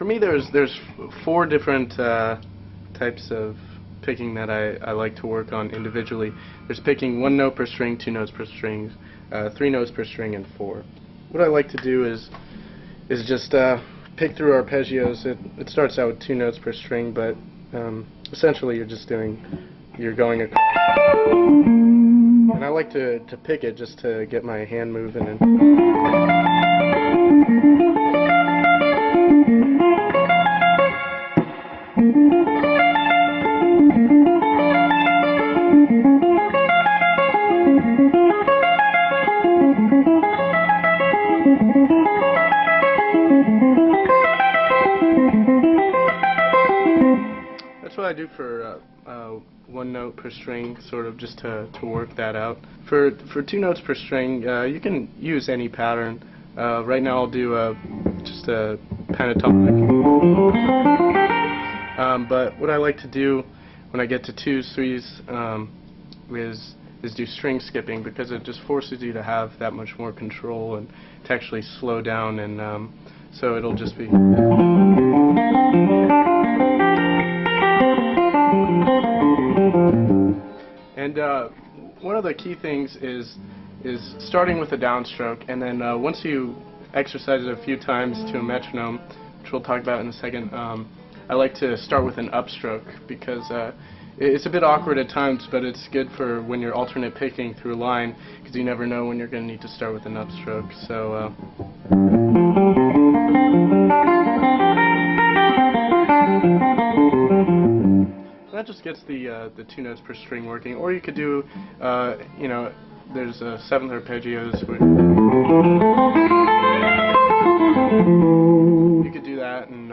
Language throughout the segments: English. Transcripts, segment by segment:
me, there's 4 different types of picking that I like to work on individually. There's picking 1 note per string, 2 notes per string, 3 notes per string, and 4. What I like to do is just pick through arpeggios. It starts out with 2 notes per string, but essentially you're going across. And I like to pick it just to get my hand moving. That's what I do for 1 note per string, sort of just to work that out. For 2 notes per string, you can use any pattern. Right now I'll do just a pentatonic. But what I like to do when I get to 2s, 3s, is do string skipping, because it just forces you to have that much more control and to actually slow down, and so it'll just be. And one of the key things is starting with a downstroke, and then once you exercise it a few times to a metronome, which we'll talk about in a second, I like to start with an upstroke, because it's a bit awkward at times, but it's good for when you're alternate picking through a line, because you never know when you're going to need to start with an upstroke. So that just gets the 2 notes per string working. Or you could do, there's 7th arpeggios. You could do that, and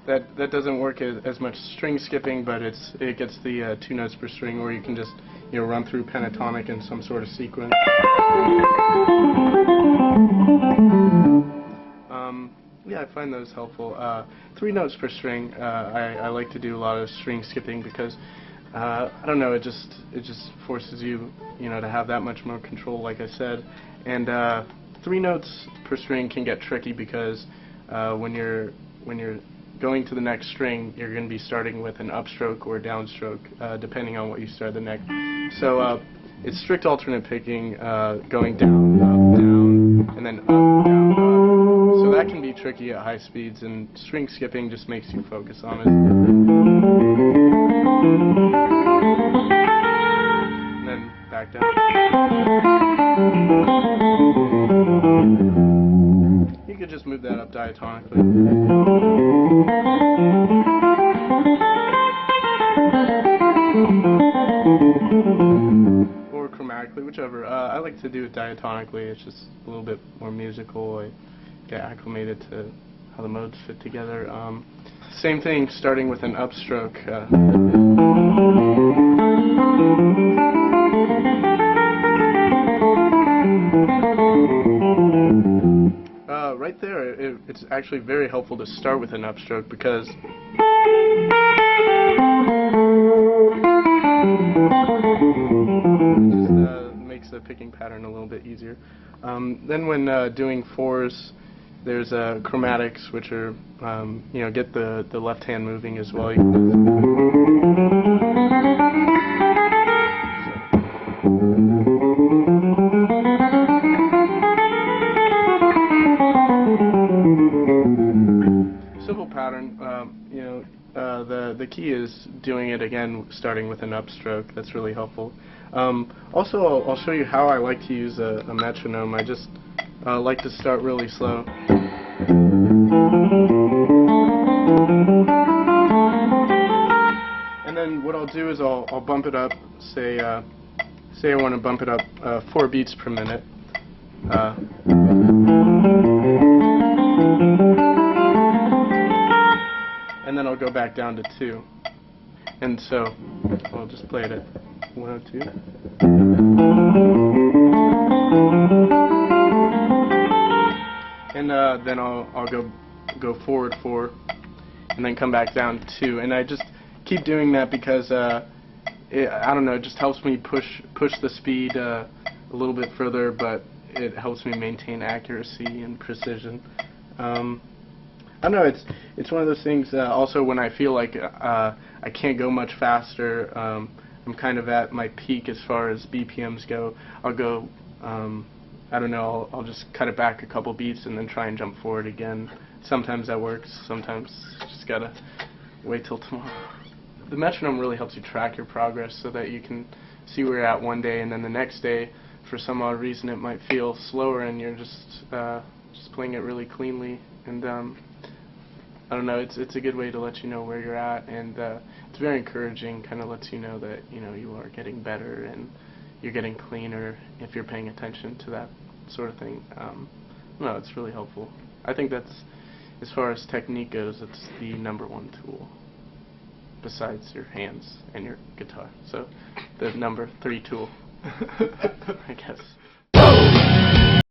that doesn't work as much string skipping, but it gets the 2 notes per string. Or you can just run through pentatonic in some sort of sequence. Yeah, I find those helpful. 3 notes per string, I like to do a lot of string skipping, because I don't know, it just forces you to have that much more control, like I said. And 3 notes per string can get tricky, because when you're going to the next string, you're going to be starting with an upstroke or downstroke, depending on what you start the next. So it's strict alternate picking, going down, up, down, and then up, down, up. So that can be tricky at high speeds, and string skipping just makes you focus on it. And then back down. You could just move that up diatonically. Or chromatically, whichever. I like to do it diatonically. It's just a little bit more musical. I get acclimated to how the modes fit together. Same thing, starting with an upstroke. Right there, it's actually very helpful to start with an upstroke, because it just makes the picking pattern a little bit easier. Then when doing 4s, there's chromatics, which are get the left hand moving as well. Simple pattern. The key is doing it again, starting with an upstroke. That's really helpful. Also, I'll show you how I like to use a metronome. I just like to start really slow. And then what I'll do is I'll bump it up. Say I want to bump it up 4 beats per minute. And then I'll go back down to 2. And so I'll just play it at 102. And then I'll go forward 4, and then come back down to 2. And I just keep doing that because I don't know, it just helps me push the speed a little bit further, but it helps me maintain accuracy and precision. I don't know, it's one of those things, also when I feel like I can't go much faster, I'm kind of at my peak as far as BPMs go, I'll go, I don't know, I'll just cut it back a couple beats and then try and jump forward again. Sometimes that works, sometimes just gotta wait till tomorrow. The metronome really helps you track your progress so that you can see where you're at one day, and then the next day, for some odd reason, it might feel slower and you're just playing it really cleanly. And I don't know, it's a good way to let you know where you're at, and it's very encouraging, kind of lets you know that you are getting better and you're getting cleaner if you're paying attention to that sort of thing. No, it's really helpful. I think that's, as far as technique goes, it's the #1 tool besides your hands and your guitar. So the #3 tool, I guess.